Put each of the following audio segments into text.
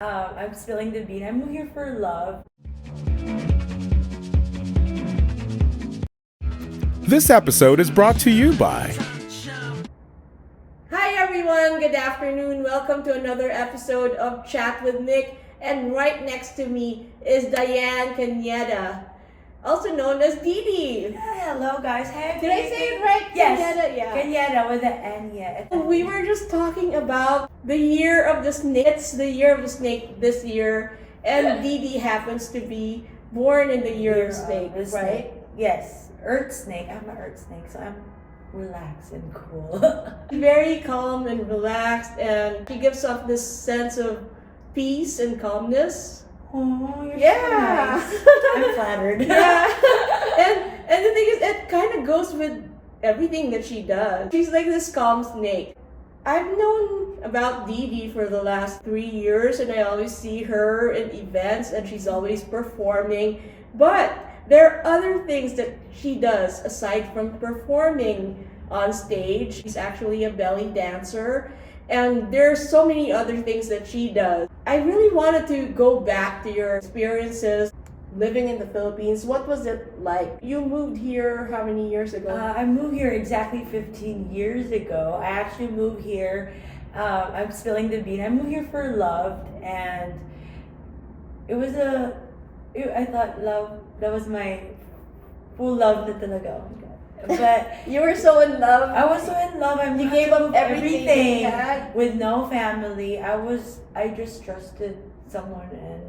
I'm spilling the bean. I'm here for love. This episode is brought to you by Hi everyone, good afternoon. Welcome to another episode of Chat with Mic. And right next to me is Diane Caneda, also known as Didi. Hello guys. Hey. Did I say it right? Yes. Caneda, yeah. Caneda with an N, yeah. We were just talking about the year of the snake. It's the year of the snake this year, and Didi happens to be born in the year of snake, the right? snake. Yes, Earth snake. I'm an Earth snake, so I'm relaxed and cool. Very calm and relaxed, and she gives off this sense of peace and calmness. Oh, you're Yeah. so nice. I'm flattered. Yeah. and the thing is, it kind of goes with everything that she does. She's like this calm snake. I've known about Didi for the last 3 years, and I always see her in events, and she's always performing. But there are other things that she does aside from performing on stage. She's actually a belly dancer, and there's so many other things that she does. I really wanted to go back to your experiences living in the Philippines. What was it like? You moved here how many years ago? I moved here exactly 15 years ago. I actually moved here. I'm spilling the bean. I moved here for love, and I thought love, that was my full love na talaga. Oh my God. But You were so in love. I was so in love. You gave up everything you had. with no family. I just trusted someone, and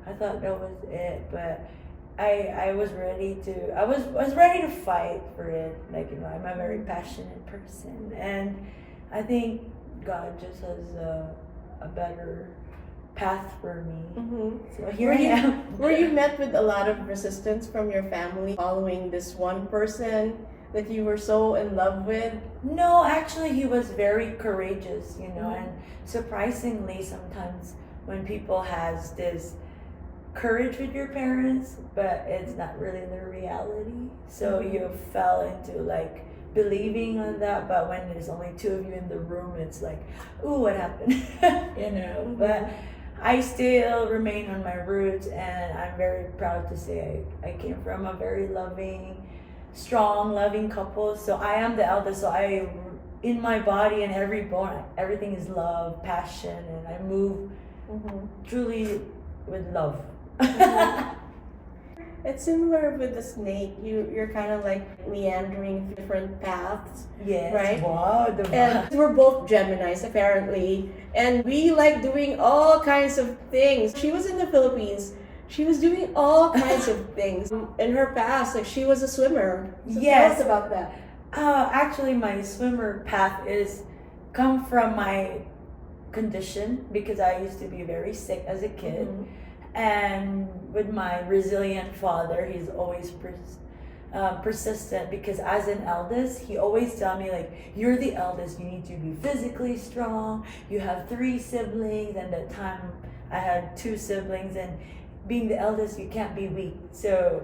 I thought that was it. But I was ready to. I was ready to fight for it. Like, I'm a very passionate person, and I think God just has a better path for me. Mhm. So here I am. Were you met with a lot of resistance from your family following this one person that you were so in love with? No, actually, he was very courageous, and surprisingly, sometimes when people has this courage with your parents, but it's not really their reality. So you fell into like believing on that, but when there's only two of you in the room, it's like, ooh, what happened? But I still remain on my roots, and I'm very proud to say I came from a very loving, strong, loving couple. So I am the eldest, so in my body and every bone, everything is love, passion, and I move truly with love. It's similar with the snake. You're kind of like meandering different paths. Yes. Right? Wow. And we're both Geminis, apparently. And we like doing all kinds of things. She was in the Philippines. She was doing all kinds of things. In her past, like she was a swimmer. So Yes. Tell us about that. Actually, my swimmer path is come from my condition, because I used to be very sick as a kid. And with my resilient father, he's always persistent, because as an eldest, he always tell me, like, you're the eldest, you need to be physically strong. You have 3 siblings, and at the time I had 2 siblings, and being the eldest, you can't be weak. So,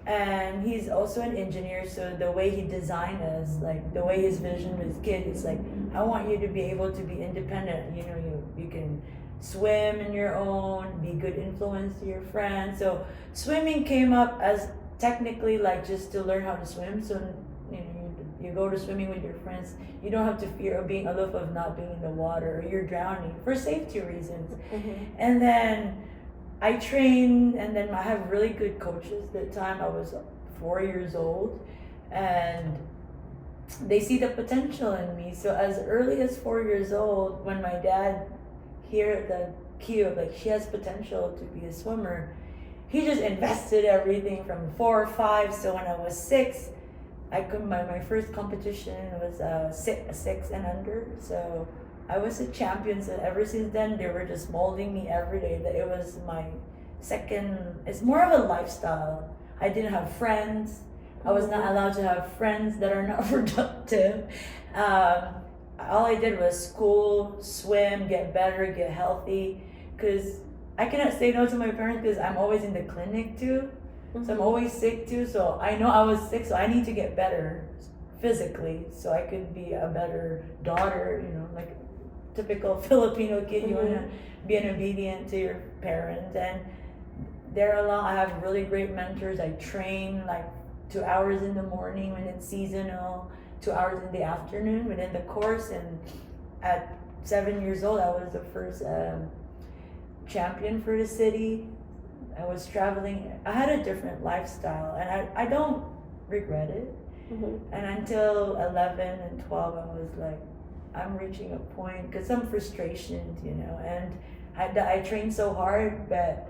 and he's also an engineer, so the way he designed us, like the way his vision was kid, it's like, I want you to be able to be independent. You can swim in your own, be good influence to your friends. So swimming came up as technically like just to learn how to swim. So you go to swimming with your friends, you don't have to fear of being aloof, of not being in the water, or you're drowning for safety reasons. And then I train, and then I have really good coaches. At the time I was 4 years old, and they see the potential in me. So as early as 4 years old, when my dad hear the cue of like she has potential to be a swimmer, he just invested everything from 4 or 5. So when I was 6, my first competition was 6 and under. So I was a champion. So ever since then, they were just molding me every day. That it was my second. It's more of a lifestyle. I didn't have friends. I was not allowed to have friends that are not productive. All I did was school, swim, get better, get healthy. Because I cannot say no to my parents, because I'm always in the clinic too. So I'm always sick too. So I know I was sick, so I need to get better physically so I could be a better daughter, like typical Filipino kid. You Mm-hmm. want to be an obedient to your parents, and there along I have really great mentors. I train like 2 hours in the morning when it's seasonal, 2 hours in the afternoon within the course. And at 7 years old, I was the first champion for the city. I was traveling. I had a different lifestyle, and I don't regret it. Mm-hmm. And until 11 and 12, I was like, I'm reaching a point because some frustrations, and I trained so hard, but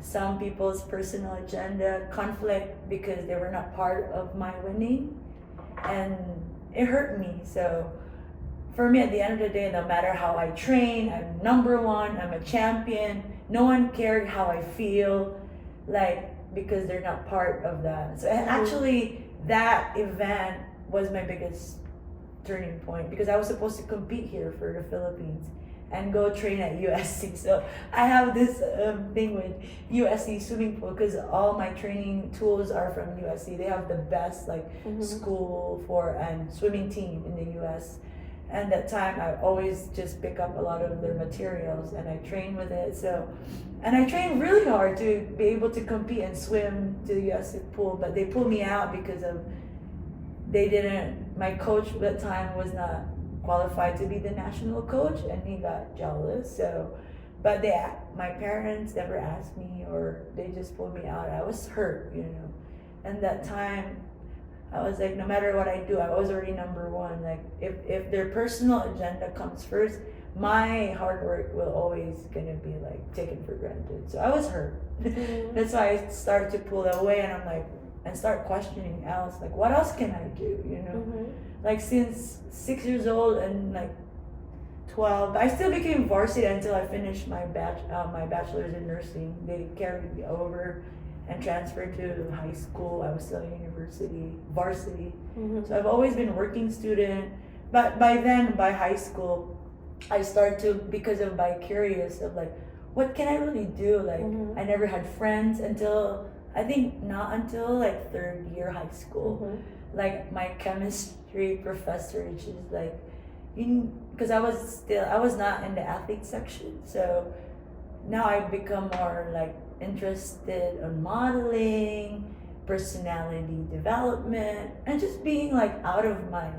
some people's personal agenda conflict because they were not part of my winning, and it hurt me. So for me, at the end of the day, no matter how I train, I'm number one, I'm a champion. No one cared how I feel, like, because they're not part of that. So actually, that event was my biggest turning point because I was supposed to compete here for the Philippines and go train at USC. So I have this thing with USC swimming pool because all my training tools are from USC. They have the best school for and swimming team in the US. And that time I always just pick up a lot of their materials and I train with it. So, and I trained really hard to be able to compete and swim to the USC pool, but they pulled me out because of my coach at that time was not qualified to be the national coach, and he got jealous. So, but my parents never asked me, or they just pulled me out. I was hurt, and that time I was like, no matter what I do, I was already number one. Like if their personal agenda comes first, my hard work will always gonna be like taken for granted. So I was hurt. That's why I started to pull away, and I'm like, and start questioning else, like what else can I do, like since 6 years old and like 12, I still became varsity until I finished my bachelor's in nursing. They carried me over and transferred to high school. I was still in university, varsity. So I've always been working student, but by high school, I started to, because of by curious of like, what can I really do? Like I never had friends until, I think not until like third year high school. Like my chemistry professor, she's like, because I was not in the athlete section. So now I've become more like interested in modeling, personality development, and just being like out of my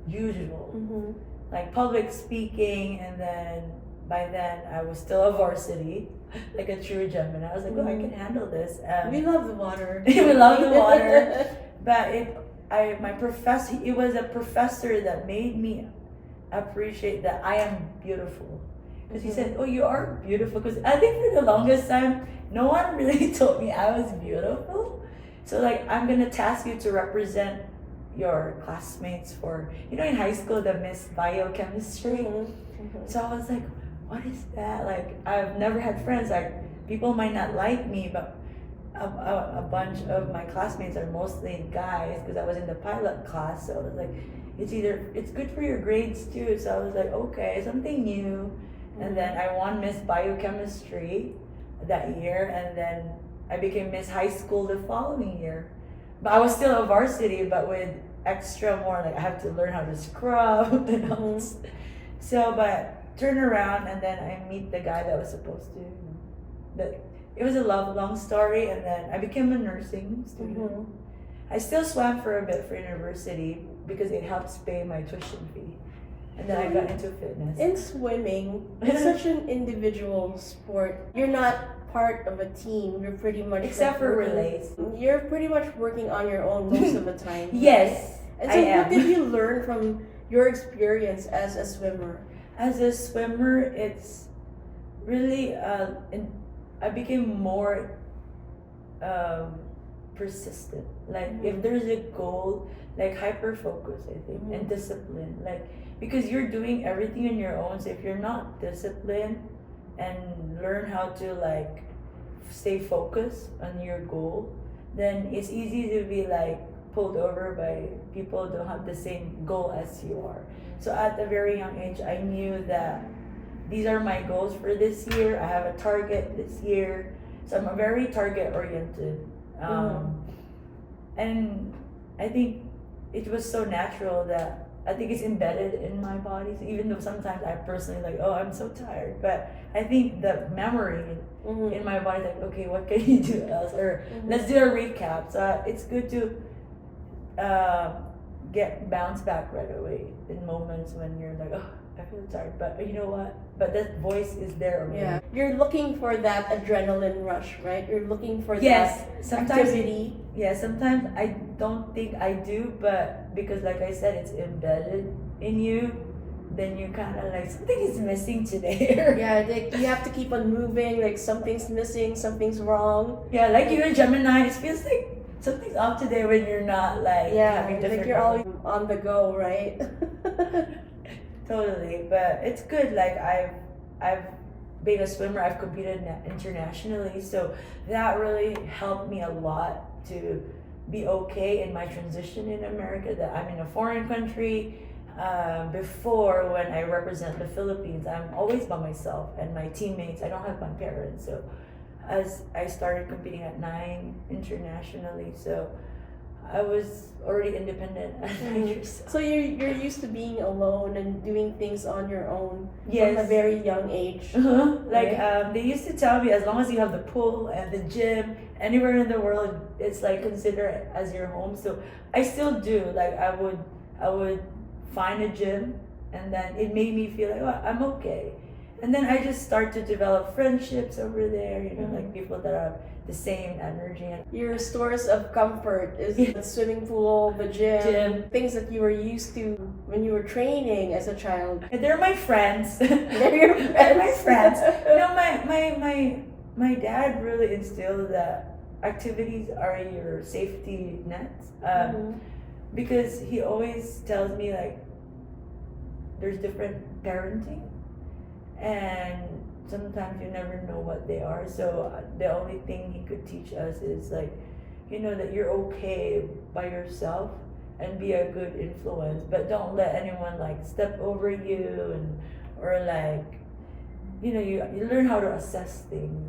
usual, like public speaking. And then by then I was still a varsity, like a true Gemini. I was like, oh, I can handle this. We love the water. We love the water, but it was a professor that made me appreciate that I am beautiful. Because he said, oh, you are beautiful. Because I think for the longest time, no one really told me I was beautiful. So like, I'm going to task you to represent your classmates for, in high school, the Miss Biochemistry. So I was like, what is that? Like, I've never had friends. Like, people might not like me, but a bunch of my classmates are mostly guys because I was in the pilot class. So I was like, it's good for your grades too. So I was like, okay, something new. And then I won Miss Biochemistry that year, and then I became Miss High School the following year. But I was still a varsity, but with extra more, like I have to learn how to scrub and all. So, but turn around, and then I meet the guy that was supposed to. But it was a long story, and then I became a nursing student. I still swam for a bit for university because it helps pay my tuition fee. And then I got into fitness. In swimming, it's such an individual sport. You're not part of a team. You're pretty much except for relays. You're pretty much working on your own most of the time. Yes, and so what did you learn from your experience as a swimmer? As a swimmer, it's really I became more persistent. Like if there's a goal, like hyper focus, I think, and discipline. Like because you're doing everything on your own. So if you're not disciplined and learn how to like stay focused on your goal, then it's easy to be like pulled over by people who don't have the same goal as you are. So at a very young age, I knew that these are my goals for this year. I have a target this year. So I'm very target oriented. And I think it was so natural that I think it's embedded in my body. So even though sometimes I personally like, oh, I'm so tired, but I think the memory in my body, like, okay, what can you do else? Or let's do a recap. So it's good to get bounce back right away in moments when you're like, oh, I feel tired, but you know what? But that voice is there already. Yeah, you're looking for that adrenaline rush, right? You're looking for Yes, that sometimes activity. Yeah, sometimes I don't think I do, but because like I said, it's embedded in you, then you kind of like, something is missing today. Yeah, like you have to keep on moving, like something's missing, something's wrong. Yeah, like you and Gemini, it feels like something's off today when you're not like having different. Like you're always on the go, right? Totally, but it's good. Like I've being a swimmer, I've competed internationally, so that really helped me a lot to be okay in my transition in America. That I'm in a foreign country. Before, when I represent the Philippines, I'm always by myself and my teammates. I don't have my parents, so as I started competing at 9 internationally, so I was already independent at 9 years. So you're used to being alone and doing things on your own Yes. from a very young age. Like right? they used to tell me, as long as you have the pool and the gym anywhere in the world, it's like consider it as your home. So I still do. Like I would find a gym, and then it made me feel like, oh, I'm okay. And then I just start to develop friendships over there, you know, like people that have the same energy. Your source of comfort is the swimming pool, the gym, things that you were used to when you were training as a child. And they're my friends. They're your friends. They're my friends. You know, my dad really instilled that activities are your safety nets. Because he always tells me, like, there's different parenting, and sometimes you never know what they are. So the only thing he could teach us is, like, you know, that you're okay by yourself and be a good influence, but don't let anyone like step over you, and or like, you know, you learn how to assess things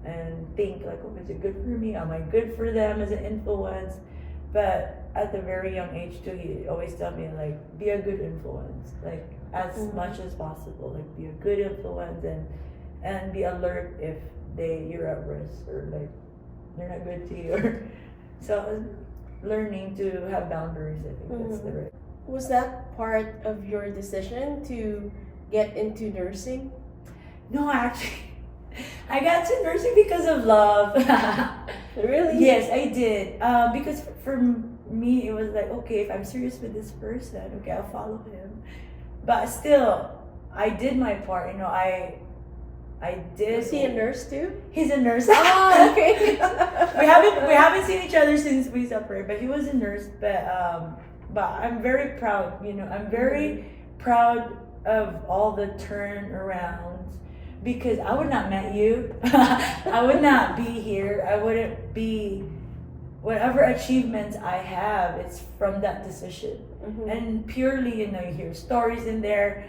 and think like, oh, is it good for me? Am I good for them as an influence? But at the very young age too, he always tell me, like, be a good influence, like as much as possible, like be a good influence, and be alert if you're at risk, or like they're not good to you. Or so learning to have boundaries, I think that's the right. Was that part of your decision to get into nursing? No, actually, I got to nursing because of love. Really? Yes, I did. Because for me, it was like, okay, if I'm serious with this person, okay, I'll follow him. But still, I did my part. You know, I did. Was he a nurse too? He's a nurse. Oh, okay. we haven't seen each other since we separated. But he was a nurse. But I'm very proud. You know, I'm very proud of all the turnarounds. Because I would not met you. I would not be here. I wouldn't be, whatever achievements I have, it's from that decision. And purely, you know, you hear stories in there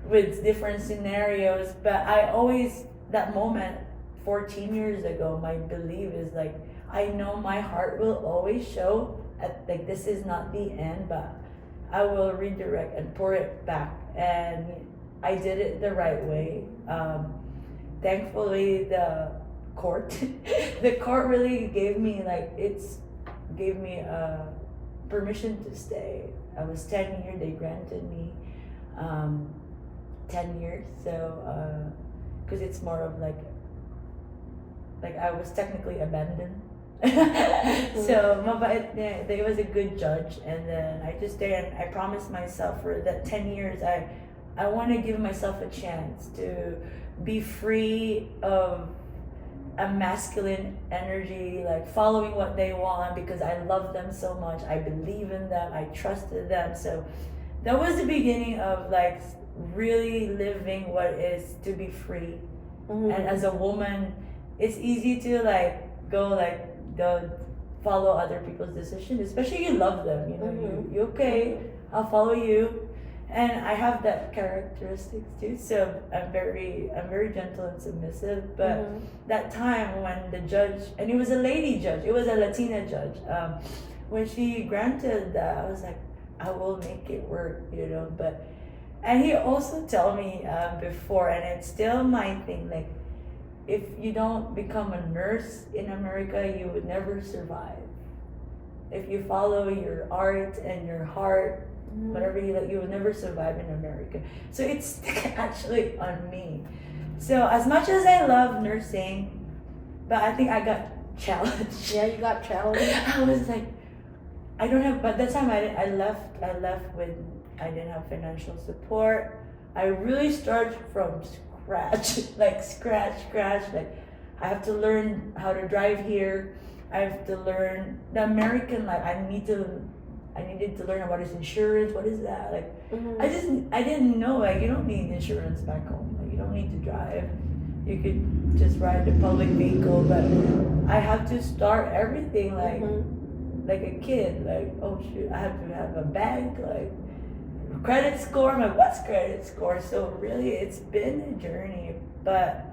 with different scenarios, but I always, that moment 14 years ago, my belief is like, I know my heart will always show at, like, this is not the end, but I will redirect and pour it back. And I did it the right way. Thankfully, the court really gave me, like, gave me permission to stay. I was 10 years, they granted me 10 years. So, because it's more of like I was technically abandoned. So, but there was a good judge, and then I just stayed, and I promised myself for that 10 years, I want to give myself a chance to be free of a masculine energy, like following what they want, because I love them so much. I believe in them. I trusted them. So that was the beginning of like really living what it is to be free. And as a woman, it's easy to like go like follow other people's decisions, especially you love them. You know, you okay? I'll follow you. And I have that characteristics too, so I'm very gentle and submissive. But that time when the judge, and it was a lady judge, it was a Latina judge, when she granted that, I was like, I will make it work, but and he also told me before, and it's still my thing, like if you don't become a nurse in America, you would never survive. If you follow your art and your heart, whatever you like, you will never survive in America. So it's actually on me. So as much as I love nursing, but I think I got challenged. Yeah, you got challenged. I was like, I don't have. But that time I left with, I didn't have financial support. I really started from scratch, like scratch. Like I have to learn how to drive here. I have to learn the American life. I needed to learn what is insurance. What is that? Like I didn't know. Like you don't need insurance back home. Like you don't need to drive. You could just ride the public vehicle. But I have to start everything like a kid. Like oh shoot, I have to have a bank. Like credit score. I'm like what's credit score? So really, it's been a journey. But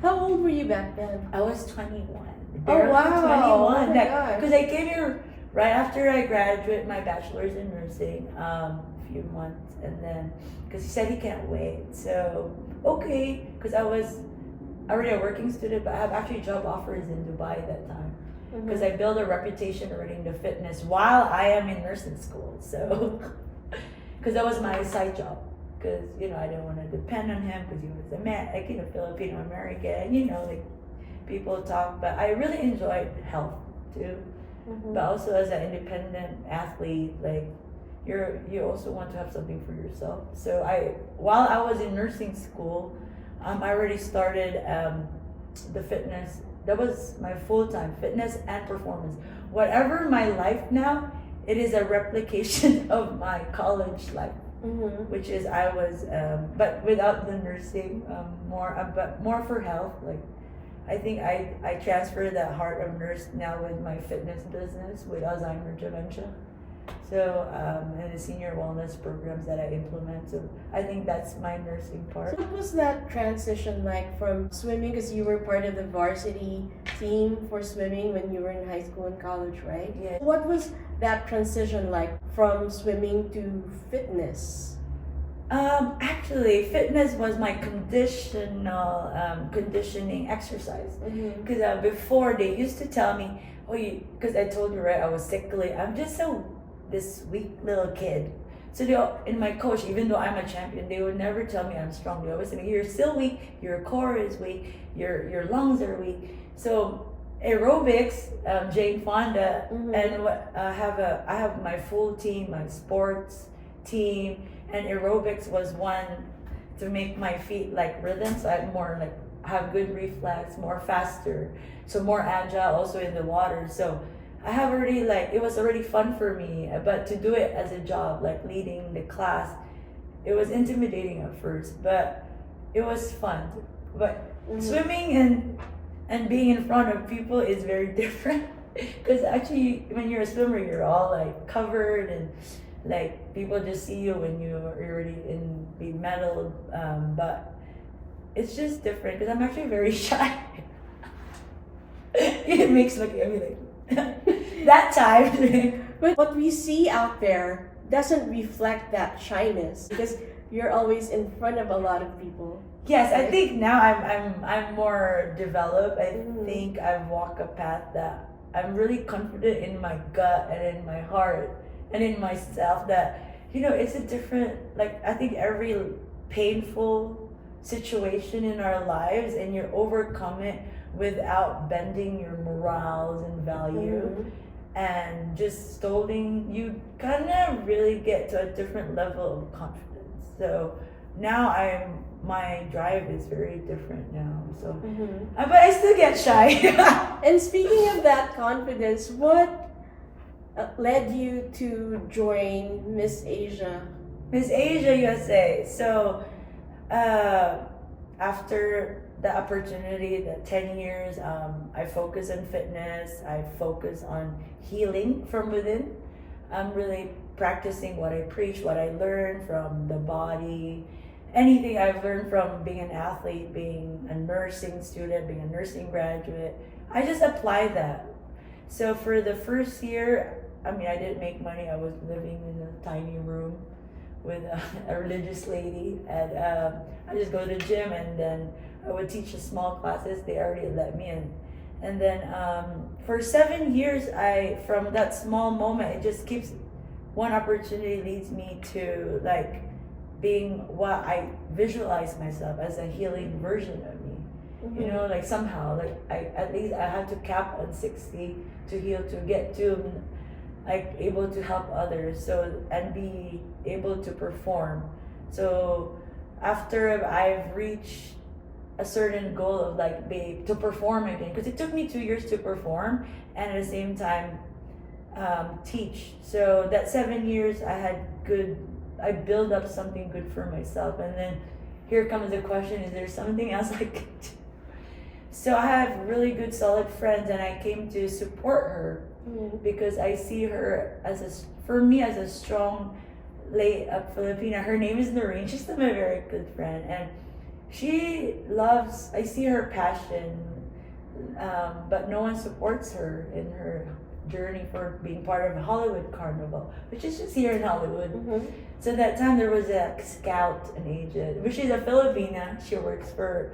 how old were you back then? I was 21. Oh wow! 21. Because I came here right after I graduated my bachelor's in nursing, a few months, and then because he said he can't wait, so okay. Because I was already a working student, but I have actually job offers in Dubai at that time. Because I built a reputation already in the fitness while I am in nursing school. So, because that was my side job. Because I didn't want to depend on him because he was a man, like Filipino American, like. People talk, but I really enjoyed health too. But also as an independent athlete, like you also want to have something for yourself. So while I was in nursing school, I already started the fitness. That was my full-time fitness and performance. Whatever my life now, it is a replication of my college life. Which is I was, but without the nursing, but more for health, like. I think I transferred that heart of nurse now with my fitness business with Alzheimer's dementia. So and the senior wellness programs that I implement. So I think that's my nursing part. So what was that transition like from swimming? Because you were part of the varsity team for swimming when you were in high school and college, right? Yeah. What was that transition like from swimming to fitness? Actually, fitness was my conditioning exercise. Because before they used to tell me, because I told you right, I was sickly. I'm just this weak little kid. So in my coach, even though I'm a champion, they would never tell me I'm strong. They always say, "You're still weak. Your core is weak. Your lungs are weak." So aerobics, Jane Fonda, and I have my full team, my sports team. And aerobics was one to make my feet like rhythm, so I more like have good reflex, more faster, so more agile also in the water. So I have already it was already fun for me, but to do it as a job, like leading the class, it was intimidating at first, but it was fun. But swimming and being in front of people is very different, because actually when you're a swimmer, you're all like covered and. Like people just see you when you're already in the medal, but it's just different because I'm actually very shy. It makes look at me like that time. But what we see out there doesn't reflect that shyness because you're always in front of a lot of people. Yes, right? I think now I'm more developed. I think I've walked a path that I'm really confident in my gut and in my heart. And in myself that, it's a different, I think every painful situation in our lives and you overcome it without bending your morals and value and just stalling, you kind of really get to a different level of confidence. So now my drive is very different now. So, but I still get shy. And speaking of that confidence, what led you to join Miss Asia USA? So after the opportunity, the 10 years, I focus on fitness, I focus on healing from within. I'm really practicing what I preach, what I learned from the body, anything I've learned from being an athlete, being a nursing student, being a nursing graduate. I just apply that. So for the first year, I mean, I didn't make money. I was living in a tiny room with a religious lady, and I just go to the gym, and then I would teach the small classes. They already let me in. And then for 7 years, from that small moment, it just keeps, one opportunity leads me to like being what I visualize myself as a healing version of me. You know, like somehow, like at least I have to cap on 60 to heal, to get to like able to help others, so, and be able to perform. So after I've reached a certain goal of like being to perform again, because it took me 2 years to perform and at the same time teach. So that 7 years I build up something good for myself, and then here comes the question: is there something else I can do? So I have really good, solid friends, and I came to support her because I see her as a strong Filipina. Her name is Noreen. She's still my very good friend, and I see her passion, but no one supports her in her journey for being part of a Hollywood Carnival, which is just here in Hollywood. So that time there was a scout, an agent, which is a Filipina. She works for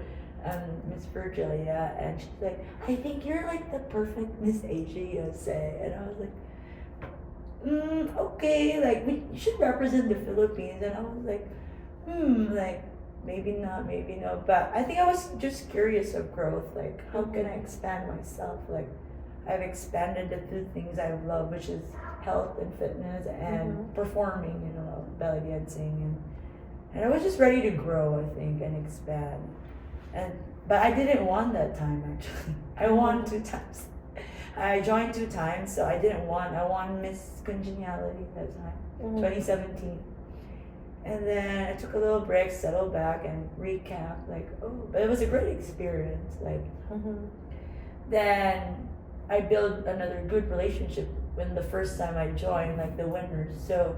Miss Virgilia, and she's like, I think you're like the perfect Miss Asia USA. And I was like, okay, like you should represent the Philippines. And I was like, like maybe not, maybe no. But I think I was just curious of growth, like how can I expand myself? Like I've expanded the two things I love, which is health and fitness and performing, you know, belly dancing, and I was just ready to grow, I think, and expand. But I didn't want that time actually. I won 2 times. I joined 2 times, so I won Miss Congeniality that time, 2017. And then I took a little break, settled back, and recapped. But it was a great experience. Then I built another good relationship when the first time I joined, like the winners. So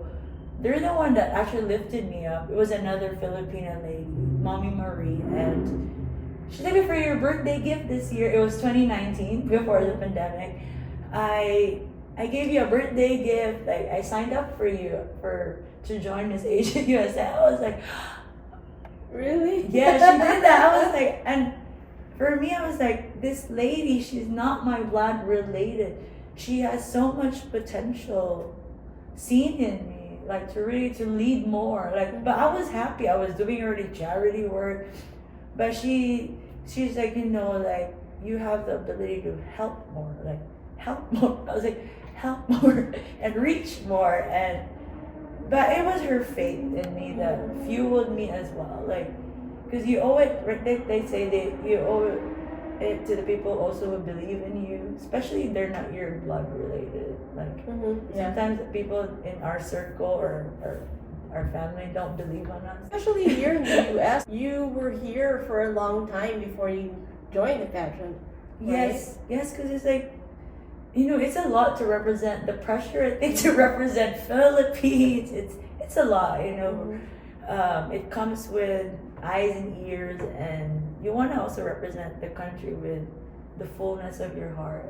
they're the one that actually lifted me up. It was another Filipina lady, Mommy Marie, and she said, for your birthday gift this year, it was 2019, before the pandemic, I gave you a birthday gift. I signed up for you to join Miss Asia USA. I was like, really? Yeah, she did that. I was like, and for me, I was like, this lady, she's not my blood related. She has so much potential seen in me, like to lead more. But I was happy. I was doing already charity work, but she's like, you know, like you have the ability to help more. I was like, help more and reach more. But it was her faith in me that fueled me as well. Because you owe it. They say that you owe it to the people also who believe in you, especially if they're not your blood related. Sometimes people in our circle or our family don't believe on us. Especially here in the US, you were here for a long time before you joined the pageant. Right? Yes, because it's like, you know, it's a lot to represent. The pressure, I think, to represent Philippines, it's a lot, you know. It comes with eyes and ears, and you want to also represent the country with the fullness of your heart.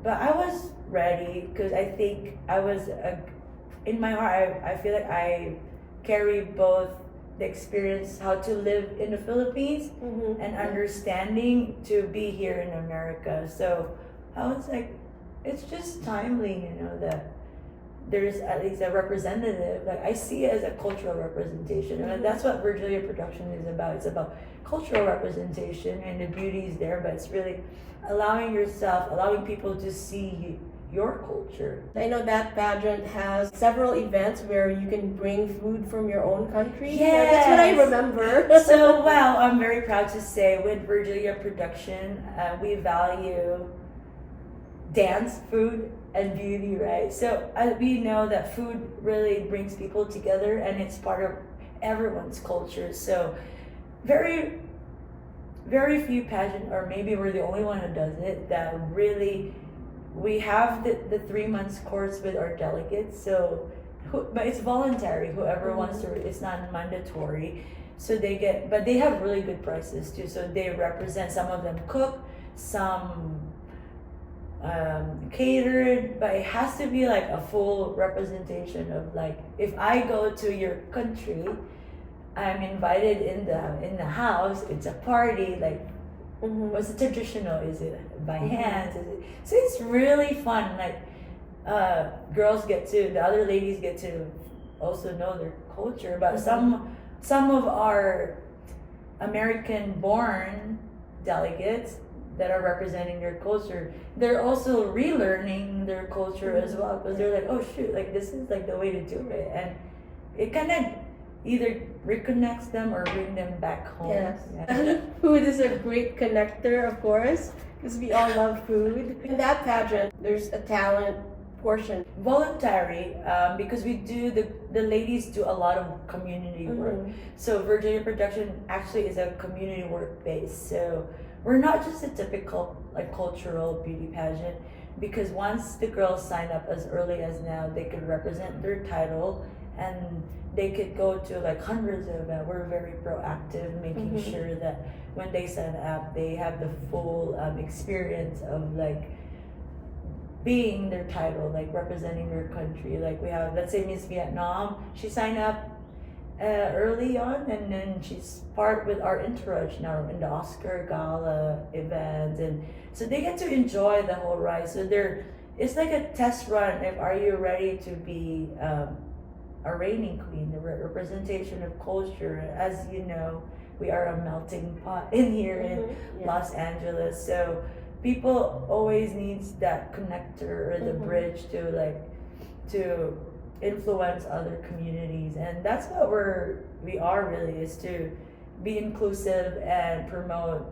But I was ready because I think in my heart, I feel like I carry both the experience how to live in the Philippines and understanding to be here in America. So I was like, it's just timely, you know, that there's at least a representative. Like I see it as a cultural representation, and that's what Virgilia Production is about. It's about cultural representation, and the beauty is there, but it's really allowing people to see your culture. I know that pageant has several events where you can bring food from your own country. Yes. That's what I remember. So, well, I'm very proud to say with Virgilia Production, we value dance, food, and beauty, right? So we know that food really brings people together, and it's part of everyone's culture. So very, very few pageant, or maybe we're the only one who does it, that really, we have the 3 months course with our delegates. So, but it's voluntary. Whoever wants to, it's not mandatory. So but they have really good prices too. So they represent, some of them cook, some catered, but it has to be like a full representation of like, if I go to your country, I'm invited in the house, it's a party, like what's the traditional, is it by hands, is it, so it's really fun, like the other ladies get to also know their culture, but some of our American born delegates that are representing their culture, they're also relearning their culture as well, because they're like, oh shoot, like this is like the way to do it, and it kind of either reconnects them or bring them back home. Yes. Yeah. Food is a great connector, of course, because we all love food. In that pageant, there's a talent portion. Voluntary, because we do the ladies do a lot of community work. So Virginia Production actually is a community work base. So we're not just a typical like cultural beauty pageant, because once the girls sign up as early as now, they could represent their title and they could go to like hundreds of them. We're very proactive, making sure that when they sign up, they have the full experience of like being their title, like representing their country. Like we have, let's say Miss Vietnam, she signed up early on, and then she's part with our entourage now in the Oscar Gala events, and so they get to enjoy the whole ride. So it's like a test run. If are you ready to be a reigning queen, the representation of culture? As you know, we are a melting pot in here in Los Angeles, so people always needs that connector or the bridge to influence other communities, and that's what we are really, is to be inclusive and promote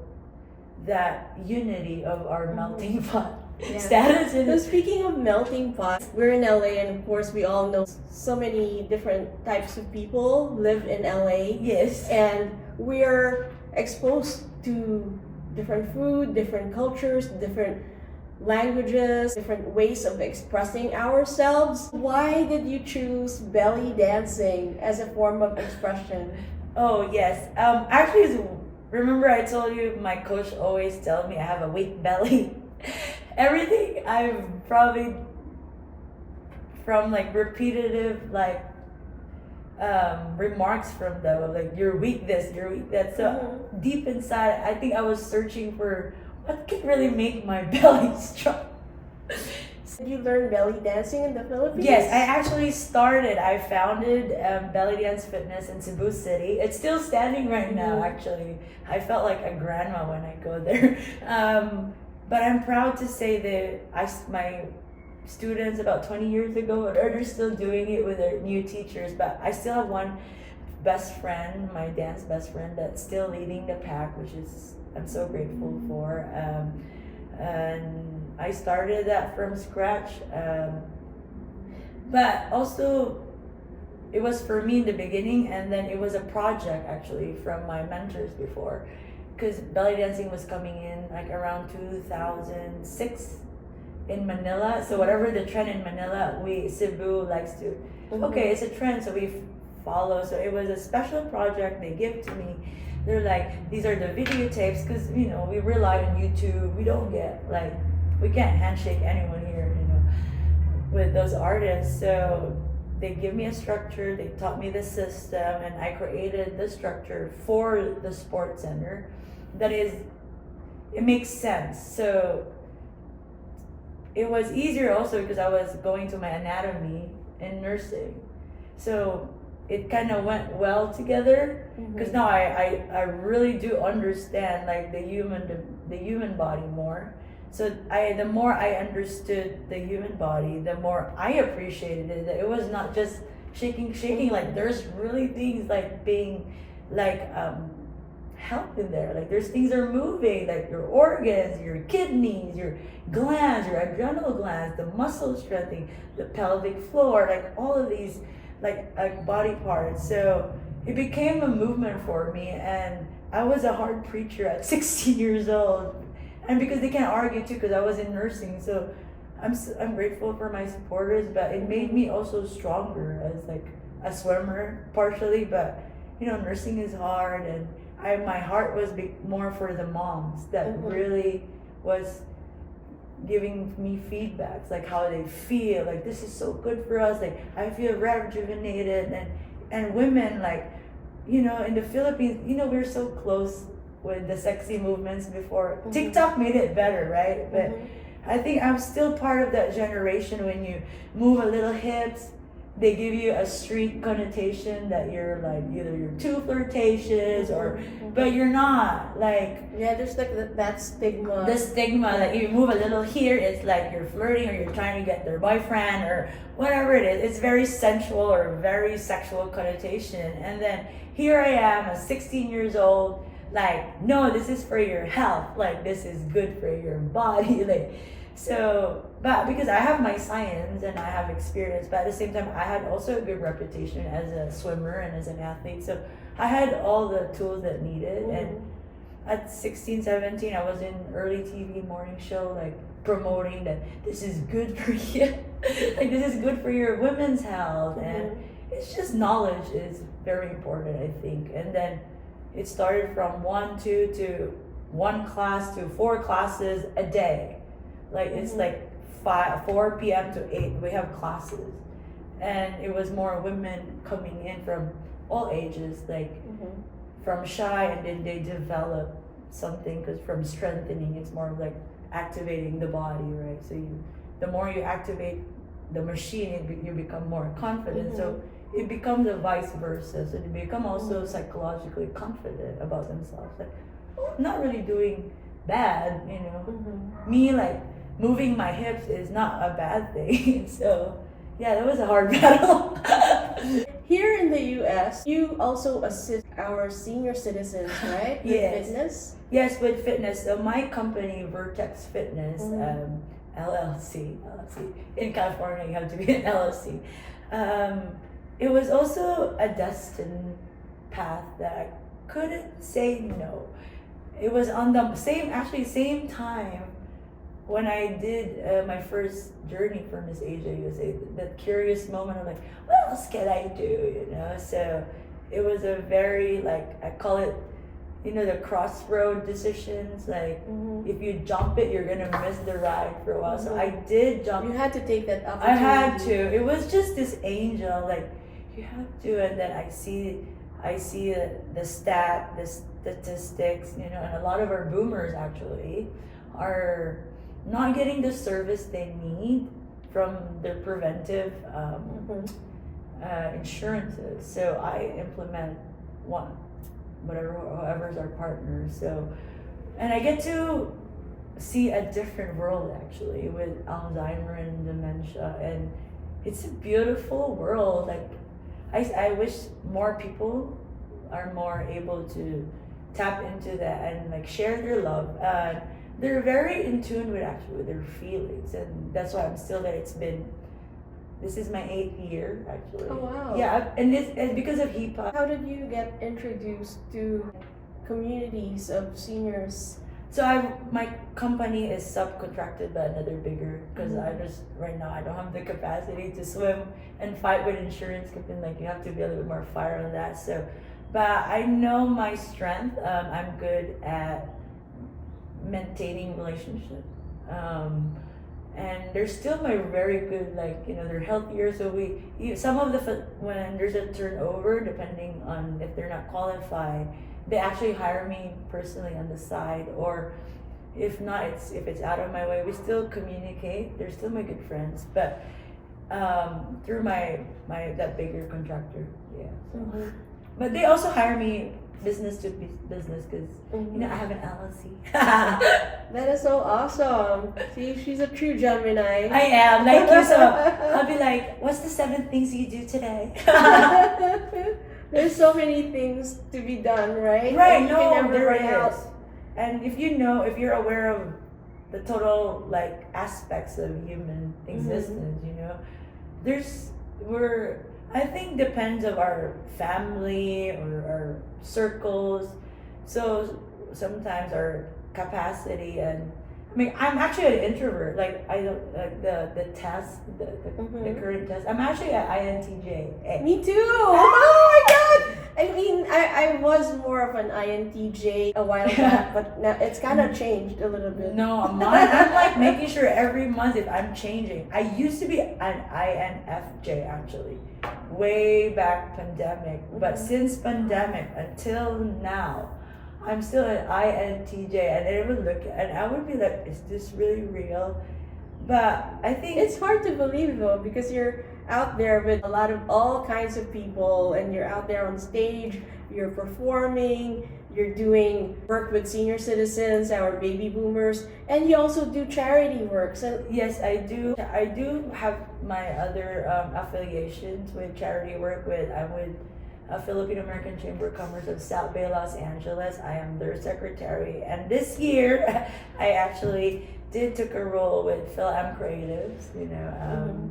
that unity of our melting pot status. So speaking of melting pot, we're in LA, and of course we all know so many different types of people live in LA. Yes. And we are exposed to different food, different cultures, different languages, different ways of expressing ourselves. Why did you choose belly dancing as a form of expression? Oh yes. Actually, remember I told you my coach always tells me I have a weak belly. Everything I've probably from like repetitive like remarks from them, like you're weak this, you're weak that. So deep inside, I think I was searching for what can really make my belly strong. Did you learn belly dancing in the Philippines? Yes, I founded Belly Dance Fitness in Cebu City. It's still standing right now, actually. I felt like a grandma when I go there. But I'm proud to say that my students about 20 years ago, they're still doing it with their new teachers, but I still have one best friend, my dance best friend, that's still leading the pack, which is I'm so grateful for. And I started that from scratch, but also it was for me in the beginning, and then it was a project actually from my mentors before, because belly dancing was coming in like around 2006 in Manila. So whatever the trend in Manila, Cebu likes to, okay, it's a trend, so we follow. So it was a special project they give to me. They're like, these are the videotapes, because you know we rely on YouTube. We don't get like, we can't handshake anyone here, you know, with those artists. So they give me a structure, they taught me the system, and I created the structure for the sports center. That is, it makes sense. So it was easier also because I was going to my anatomy and nursing. So it kind of went well together, because now I really do understand like the human body more. So the more I understood the human body, the more I appreciated it. That it was not just shaking. Like there's really things like being like health in there. Like there's things are moving, like your organs, your kidneys, your glands, your adrenal glands, the muscle strengthening, the pelvic floor, like all of these like body parts. So it became a movement for me, and I was a hard preacher at 16 years old. And because they can't argue too, because I was in nursing, so I'm grateful for my supporters, but it made me also stronger as like a swimmer partially. But you know, nursing is hard, and my heart was more for the moms that really was giving me feedbacks, like how they feel, like this is so good for us, like I feel rejuvenated. And women, like, you know, in the Philippines, you know, we're so close with the sexy movements before. TikTok made it better, right? But I think I'm still part of that generation. When you move a little hips, they give you a street connotation that you're like either you're too flirtatious or but you're not, like, yeah, there's like that stigma. the stigma that you move a little here, it's like you're flirting or you're trying to get their boyfriend or whatever it is. It's very sensual or very sexual connotation. And then here I am, a 16 years old, like, no, this is for your health, like this is good for your body, like. So, but because I have my science and I have experience, but at the same time, I had also a good reputation as a swimmer and as an athlete. So I had all the tools that needed. And at 16, 17, I was in early TV morning show, like promoting that this is good for you, like this is good for your women's health. And it's just knowledge is very important, I think. And then it started from 1 class to 4 classes a day. Like it's like 4 p.m. to 8, we have classes. And it was more women coming in from all ages, like from shy, and then they develop something, because from strengthening, it's more like activating the body, right? So the more you activate the machine, you become more confident. So it becomes a vice versa. So they become also psychologically confident about themselves. Like, oh, I'm not really doing bad, you know. Me, like, moving my hips is not a bad thing. So yeah, that was a hard battle. Here in the US, you also assist our senior citizens, right? With Yes. fitness? Yes, with fitness. So my company, Vertex Fitness, LLC. In California, you have to be an LLC. It was also a destined path that I couldn't say no. It was on the same time when I did my first journey for Miss Asia USA, that curious moment of like, what else can I do, you know? So it was a very, like, I call it, you know, the crossroad decisions. Like, if you jump it, you're gonna miss the ride for a while. So I did jump. You had to take that opportunity. I had to. It was just this angel, like, you have to. And then I see the statistics, you know, and a lot of our boomers actually are not getting the service they need from their preventive insurances. So I implement whoever's our partner. So, and I get to see a different world actually with Alzheimer and dementia, and it's a beautiful world. Like, I wish more people are more able to tap into that and like share their love. They're very in tune with their feelings, and that's why I'm still there. This is my 8th year actually. Oh wow. Yeah, and because of HIPAA. How did you get introduced to communities of seniors? So my company is subcontracted by another bigger, because right now I don't have the capacity to swim and fight with insurance company. Like, you have to be a little bit more fire on that. So, but I know my strength. I'm good at maintaining relationship, and they're still my very good, like, you know, they're healthier. So some of when there's a turnover, depending on if they're not qualified, they actually hire me personally on the side, or if not, if it's out of my way, we still communicate. They're still my good friends, but through that bigger contractor, yeah. So. But they also hire me business to business, because you know, I have an LLC. That is so awesome. See, she's a true Gemini. I am, like you. So I'll be like, what's the 7 things you do today? There's so many things to be done, right? Right, and you can never there run out. is. And if you're aware of the total, like, aspects of human existence, you know, I think depends of our family or our circles. So sometimes our capacity, and I mean, I'm actually an introvert. Like, I don't like the test, the current test. I'm actually an INTJ. Me too. Oh my god! I mean, I was more of an INTJ a while back, but now it's kind of changed a little bit. No, mine, I'm like making sure every month if I'm changing. I used to be an INFJ actually, way back pandemic. But since pandemic until now, I'm still an INTJ, and I would look and I would be like, is this really real? But I think It's hard to believe though, because you're out there with a lot of all kinds of people, and you're out there on stage, you're performing, you're doing work with senior citizens, our baby boomers, and you also do charity work. So yes, I do. I do have my other affiliations with charity work. I'm with Filipino American Chamber of Commerce of South Bay, Los Angeles. I am their secretary, and this year I actually took a role with Phil M Creatives.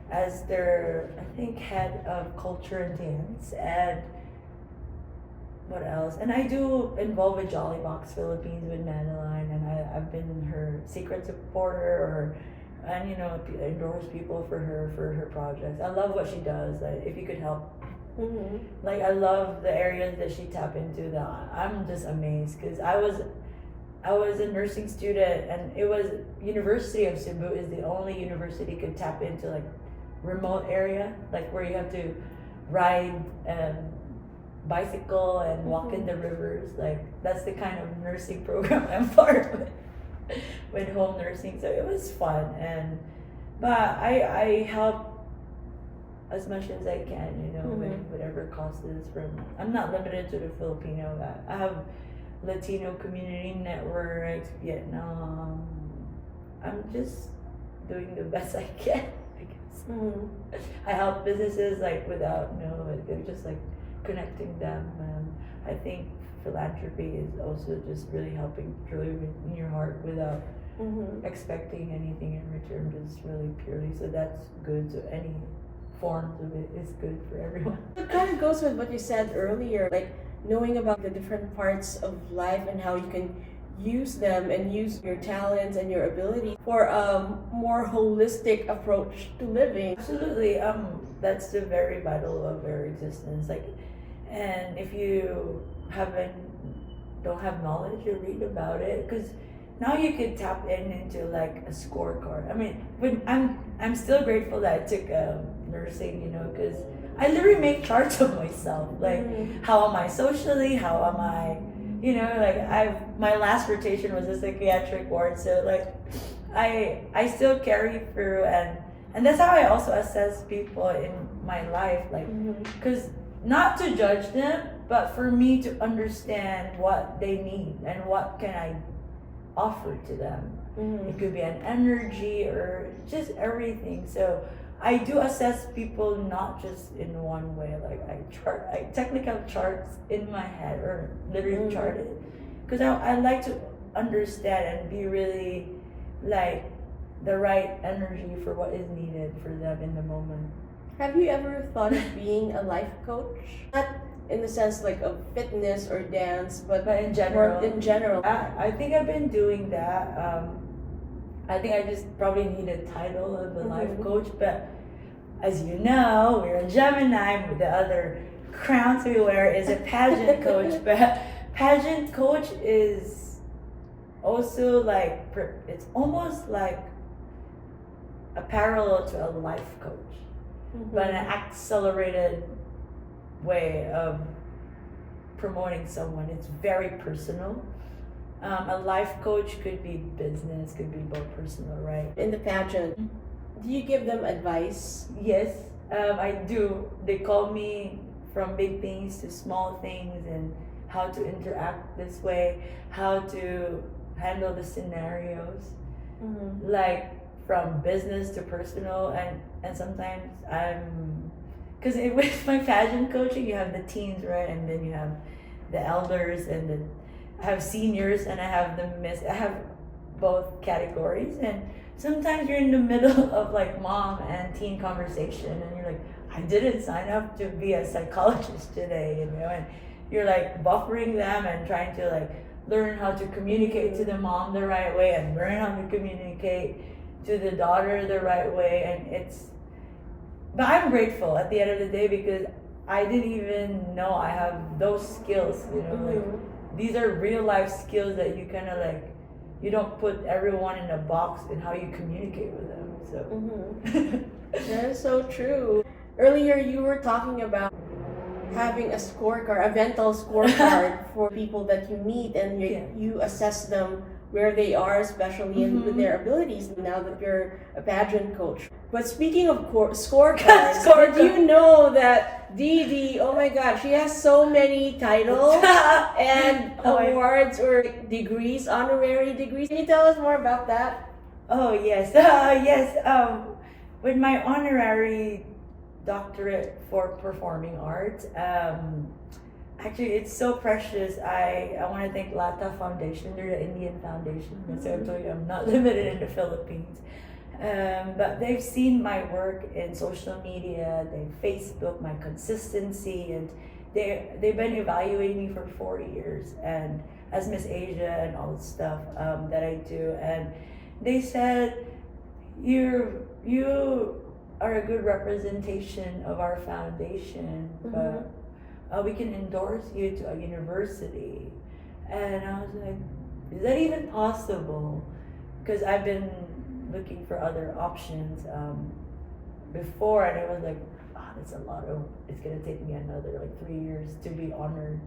As their, I think, head of culture and dance, and what else? And I do involve with Jolly Box Philippines with Madeline, and I've been her secret supporter, and endorse people for her projects. I love what she does. Like, if you could help, like, I love the areas that she tap into. That I'm just amazed, because I was a nursing student, and it was University of Cebu is the only university could tap into like remote area, like where you have to ride bicycle and walk in the rivers. Like, that's the kind of nursing program I'm part of with home nursing. So it was fun, but I help as much as I can, with whatever causes. I'm not limited to the Filipino. I have Latino community networks, Vietnam. I'm just doing the best I can, I guess. I help businesses like without they're just like connecting them. I think philanthropy is also just really helping truly in your heart without expecting anything in return, just really purely. So that's good. So any forms of it is good for everyone. It kind of goes with what you said earlier, like knowing about the different parts of life and how you can use them and use your talents and your ability for a more holistic approach to living. Absolutely. That's the very vital of our existence. Like, and if you don't have knowledge, you read about it, because now you could tap into like a scorecard. I mean, when I'm still grateful that I took nursing, because I literally make charts of myself. Like, how am I socially? How am I? Like my last rotation was a psychiatric ward, so like I still carry through, and that's how I also assess people in my life, like, because not to judge them, but for me to understand what they need and what can I offer to them. It could be an energy or just everything. So I do assess people not just in one way. Like, I technically have charts in my head, or literally charted, because I like to understand and be really like the right energy for what is needed for them in the moment. Have you ever thought of being a life coach? Not in the sense like of fitness or dance, but in general. In general. I think I've been doing that. I think I just probably need a title of a life coach, but as you know, we're a Gemini. The other crowns we wear is a pageant coach, but pageant coach is also like, it's almost like a parallel to a life coach, but an accelerated way of promoting someone. It's very personal. A life coach could be business, could be both personal, right? In the pageant, do you give them advice? Yes, I do. They call me from big things to small things, and how to interact this way, how to handle the scenarios, like from business to personal, and sometimes because with my pageant coaching, you have the teens, right, and then you have the elders, and I have seniors, and I have I have both categories, and sometimes you're in the middle of like mom and teen conversation, and you're like, I didn't sign up to be a psychologist today, and you're like buffering them and trying to like learn how to communicate to the mom the right way, and learn how to communicate to the daughter the right way, but I'm grateful at the end of the day, because I didn't even know I have those skills, you know, like these are real life skills that you kind of like, you don't put everyone in a box in how you communicate with them. So that is so true. Earlier you were talking about having a scorecard, a mental scorecard for people that you meet, and you assess them where they are, especially in with their abilities, now that you're a pageant coach. But speaking of scorecards, did you know that Didi, oh my god, she has so many titles and awards or degrees, honorary degrees. Can you tell us more about that? Oh yes, yes. With my honorary doctorate for performing arts, actually, it's so precious. I want to thank Lata Foundation. They're the Indian foundation. So I told you I'm not limited in the Philippines. But they've seen my work in social media. They Facebook my consistency, and they've been evaluating me for 4 years, and as Miss Asia and all the stuff that I do. And they said you are a good representation of our foundation, but we can endorse you to a university. And I was like, is that even possible? Because I've been looking for other options before, and it was like, that's a lot of, it's gonna take me another like 3 years to be honored,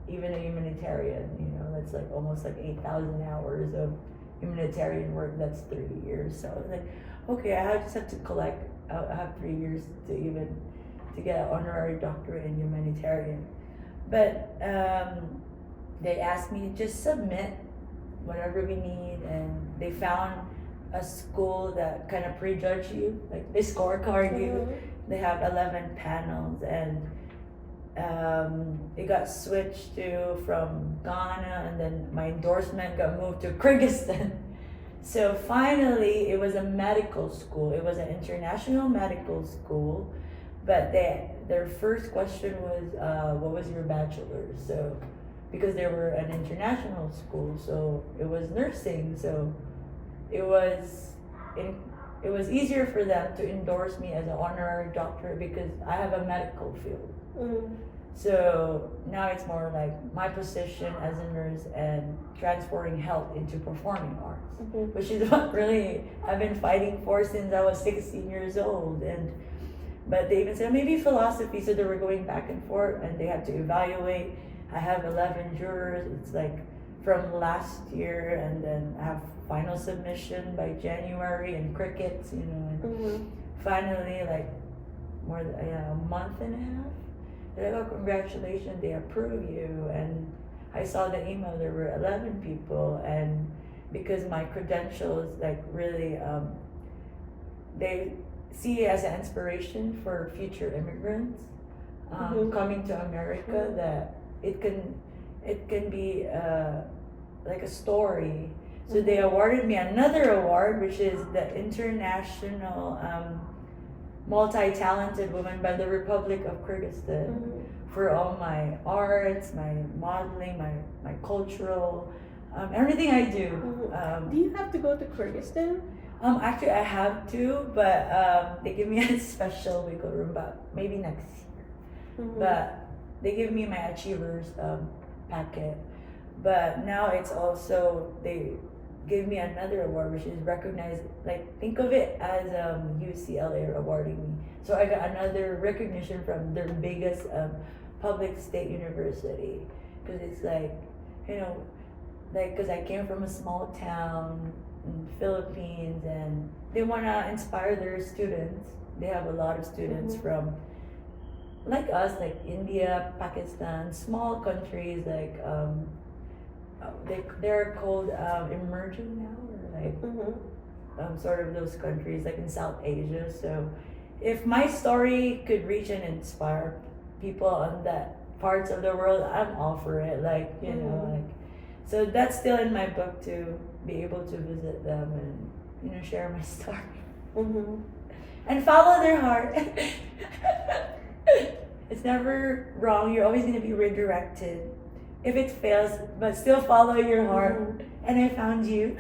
even a humanitarian, you know, that's like almost like 8,000 hours of humanitarian work, that's 3 years. So I was like, okay, I just have to collect, I have 3 years to get an honorary doctorate in humanitarian. But they asked me to just submit whatever we need, and they found a school that kind of prejudge you, like they scorecard you. They have 11 panels, and it got switched from Ghana, and then my endorsement got moved to Kyrgyzstan. So finally, it was a medical school. It was an international medical school, but their first question was, what was your bachelor's? So, because they were an international school, so it was nursing. So it was easier for them to endorse me as an honorary doctor because I have a medical field. So now it's more like my position as a nurse and transporting health into performing arts, which is what really I've been fighting for since I was 16 years old. But they even said maybe philosophy, so they were going back and forth, and they had to evaluate. I have 11 jurors. It's like from last year, and then I have final submission by January, and crickets, you know. And finally, like more than a month and a half, they're like, oh, congratulations, they approve you. And I saw the email, there were 11 people, and because my credentials, like really, they see it as an inspiration for future immigrants coming to America, that it can be like a story. So they awarded me another award, which is the International Multi-Talented Woman by the Republic of Kyrgyzstan, for all my arts, my modeling, my cultural, everything I do. Do you have to go to Kyrgyzstan? Actually, I have to, but they give me a special wiggle room, but maybe next year. But they give me my achievers packet. But now it's also, they gave me another award, which is recognized, like think of it as UCLA awarding me. So I got another recognition from their biggest public state university, because it's like, you know, like, because I came from a small town in the Philippines, and they want to inspire their students. They have a lot of students from like us, like India, Pakistan, small countries, like they're called emerging now, or like sort of those countries like in South Asia. So if my story could reach and inspire people on that parts of the world, I'm all for it. Like, you know, like, so that's still in my book, to be able to visit them and, you know, share my story and follow their heart. It's never wrong. You're always going to be redirected. If it fails, but still follow your heart. And I found you.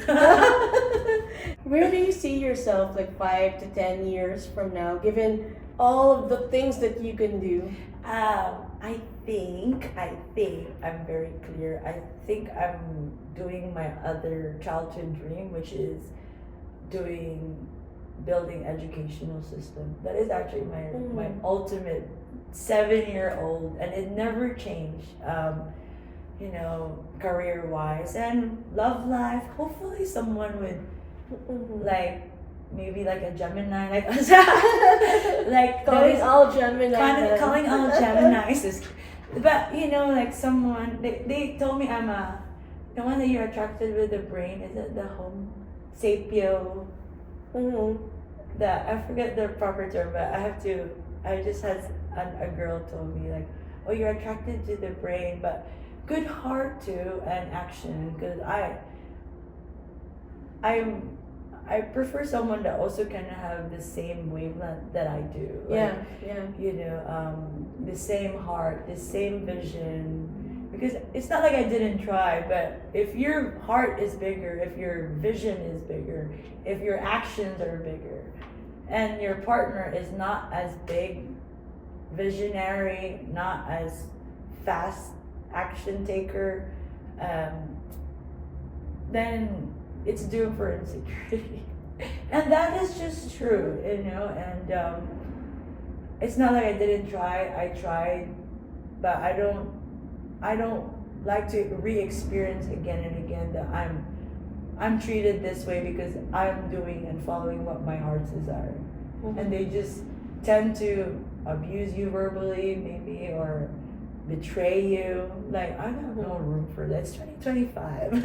Where do you see yourself like 5 to 10 years from now, given all of the things that you can do? I think I'm very clear. I think I'm doing my other childhood dream, which is building educational system. That is actually my ultimate 7-year-old, and it never changed. Career-wise and love life. Hopefully, someone with maybe like a Gemini, like us, like Calling all Gemini. calling all Geminis is, but like someone they told me I'm the one that you're attracted with the brain. Is it the Homo sapio? I forget the proper term, but I just had a girl told me like, oh, you're attracted to the brain, but good heart too and action. Because I prefer someone that also kind of have the same wavelength that I do. Like, the same heart, the same vision. Because it's not like I didn't try, but if your heart is bigger, if your vision is bigger, if your actions are bigger, and your partner is not as big, visionary, not as fast action taker, then it's doomed for insecurity. And that is just true, and it's not like I didn't try. I tried, but I don't like to re-experience again and again that I'm treated this way because I'm doing and following what my heart's desire. And they just tend to abuse you verbally maybe, or betray you. Like, I have no room for that. It's 2025.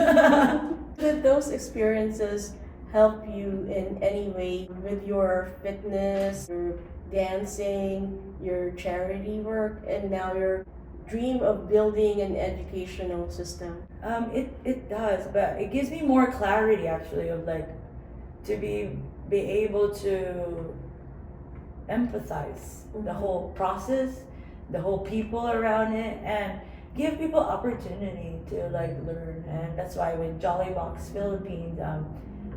Did those experiences help you in any way with your fitness, your dancing, your charity work, and now your dream of building an educational system? It does, but it gives me more clarity actually of like to be able to empathize the whole process, the whole people around it, and give people opportunity to like learn. And that's why with Jolly Box Philippines,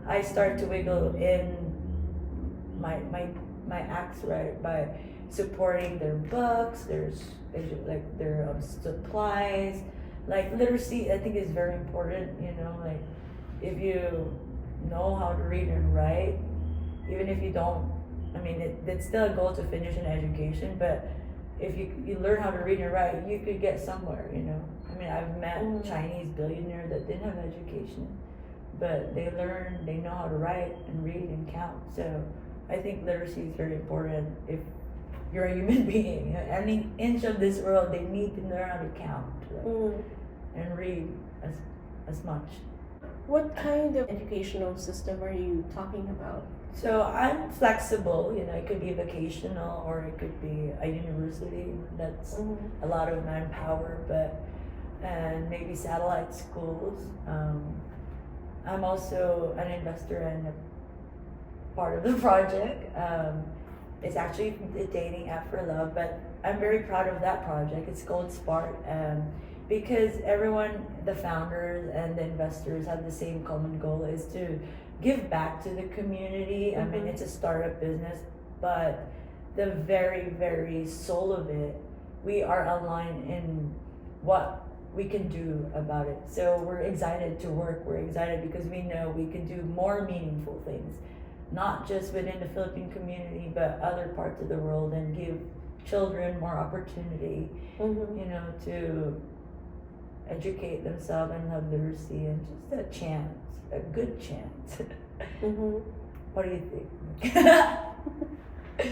I start to wiggle in my acts, right, by supporting their books, their supplies, like literacy. I think is very important. Like if you know how to read and write, even if you don't, I mean, it's still a goal to finish an education, but if you learn how to read and write, you could get somewhere. I mean, I've met Chinese billionaires that didn't have education, but they know how to write and read and count. So I think literacy is very important. If you're a human being, any inch of this world, they need to learn how to count, and read as much. What kind of educational system are you talking about? So I'm flexible, it could be vocational or it could be a university. That's a lot of manpower, and maybe satellite schools. I'm also an investor and a part of the project. It's actually the dating app for love, but I'm very proud of that project. It's called Spark, because everyone, the founders and the investors, have the same common goal, is to give back to the community. I mean, it's a startup business, but the very, very soul of it, we are aligned in what we can do about it. So we're excited to work. We're excited because we know we can do more meaningful things, not just within the Philippine community, but other parts of the world, and give children more opportunity, to educate themselves and have literacy, and just a chance, a good chance. What do you think?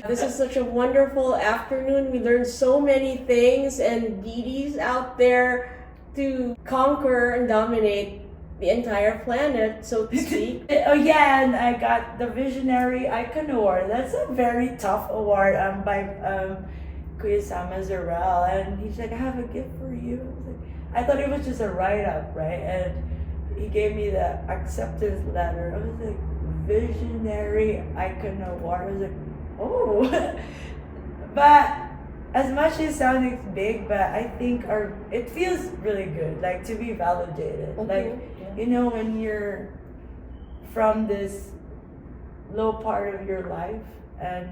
This is such a wonderful afternoon. We learned so many things, and Didi's out there to conquer and dominate the entire planet, so to speak. Oh yeah, and I got the Visionary Icon Award. That's a very tough award by Kuya Sama Zarel, and he's like, I have a gift for you. I thought it was just a write-up, right? And he gave me the acceptance letter. I was like, Visionary Icon Award. I was like, oh. But as much as it sounds big, but I think it feels really good, like to be validated. Like, when you're from this low part of your life and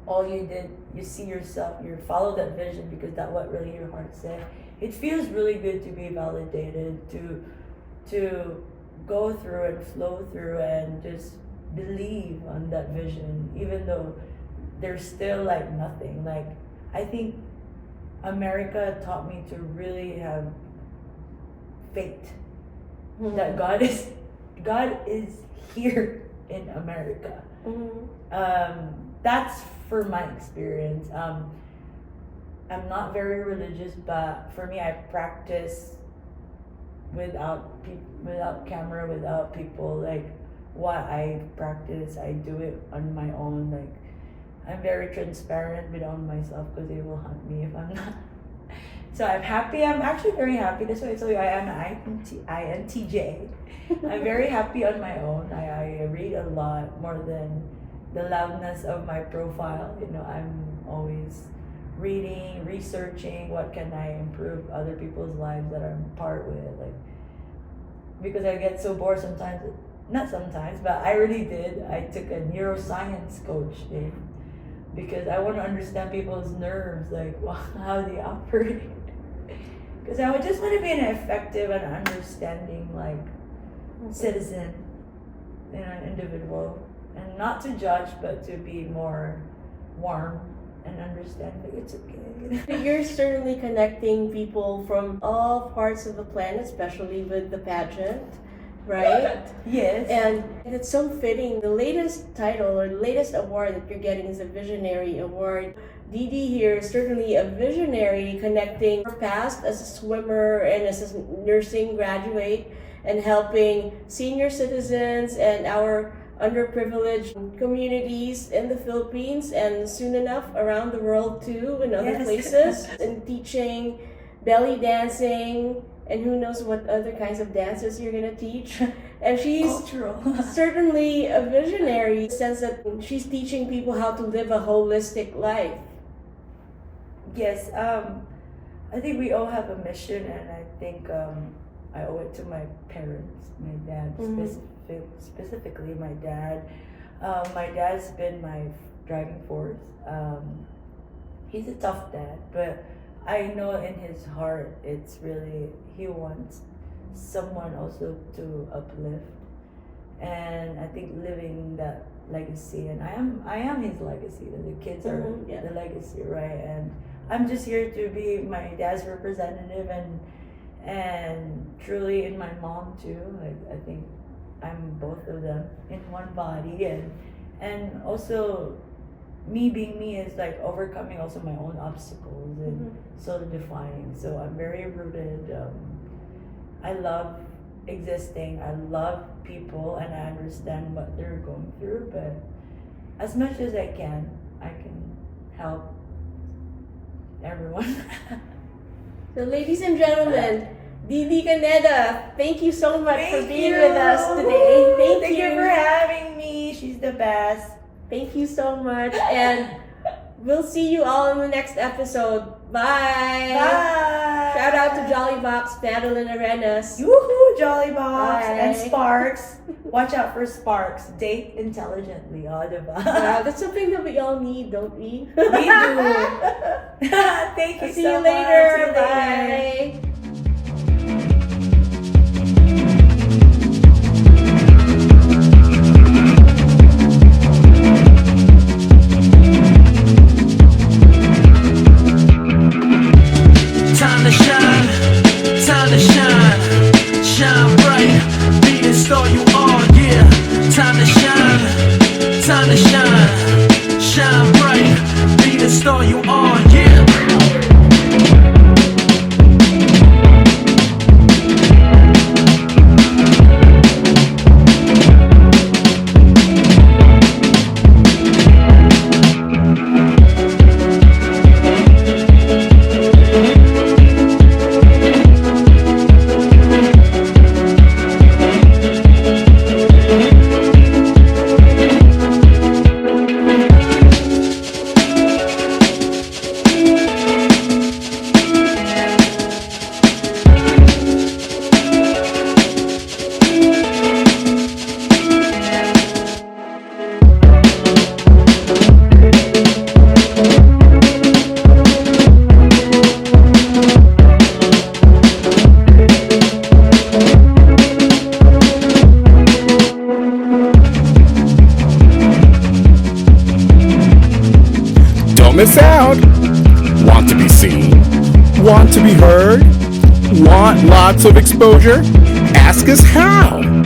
all you did, you see yourself, you follow that vision because that's what really your heart said. It feels really good to be validated, to go through and flow through and just believe on that vision, even though there's still like nothing. Like, I think America taught me to really have faith that God is here in America. That's for my experience. I'm not very religious, but for me, I practice without camera, without people. Like, what I practice, I do it on my own. Like, I'm very transparent with on myself because they will hunt me if I'm not. So I'm happy. I'm actually very happy. That's why I told you I am an INTJ. I'm very happy on my own. I read a lot more than the loudness of my profile. You know, I'm always reading, researching what can I improve other people's lives that I'm part with. Like, because I get so bored sometimes. Not sometimes, but I really did. I took a neuroscience coach thing because I want to understand people's nerves, like how they operate. Because I would just want to be an effective and understanding like citizen, you know, an individual, and not to judge, but to be more warm and understand that it's okay. You're certainly connecting people from all parts of the planet, especially with the pageant, right? Yes. And it's so fitting. The latest title or the latest award that you're getting is a Visionary Award. Didi here is certainly a visionary, connecting her past as a swimmer and as a nursing graduate and helping senior citizens and our underprivileged communities in the Philippines and soon enough around the world too, in other places, and teaching belly dancing and who knows what other kinds of dances you're gonna teach. And she's certainly a visionary in the sense that she's teaching people how to live a holistic life. Yes, I think we all have a mission, and I think I owe it to my parents, my dad, specifically my dad. My dad's been my driving force. He's a tough dad, but I know in his heart it's really, he wants someone also to uplift. And I think living that legacy, and I am his legacy, and the kids are the legacy, right? And I'm just here to be my dad's representative and truly in my mom too. Like, I think I'm both of them in one body, and also me being me is like overcoming also my own obstacles and solidifying. So I'm very rooted. I love existing. I love people, and I understand what they're going through. But as much as I can help everyone. So, ladies and gentlemen, Didi Caneda, thank you so much for being with us today. Thank you for having me. She's the best. Thank you so much, and we'll see you all in the next episode. Bye. Bye. Shout out to Jollybox, Madeline Arenas. Woohoo, Jollybox and Bye. Sparks. Watch out for Sparks. Date intelligently, diba? Wow, that's something that we all need, don't we? We do. Thank you See so you much. later. See you later. Bye. Time to shine, shine bright, be the star you are, yeah. Time to shine bright, be the star you are, yeah. Lots of exposure? Ask us how.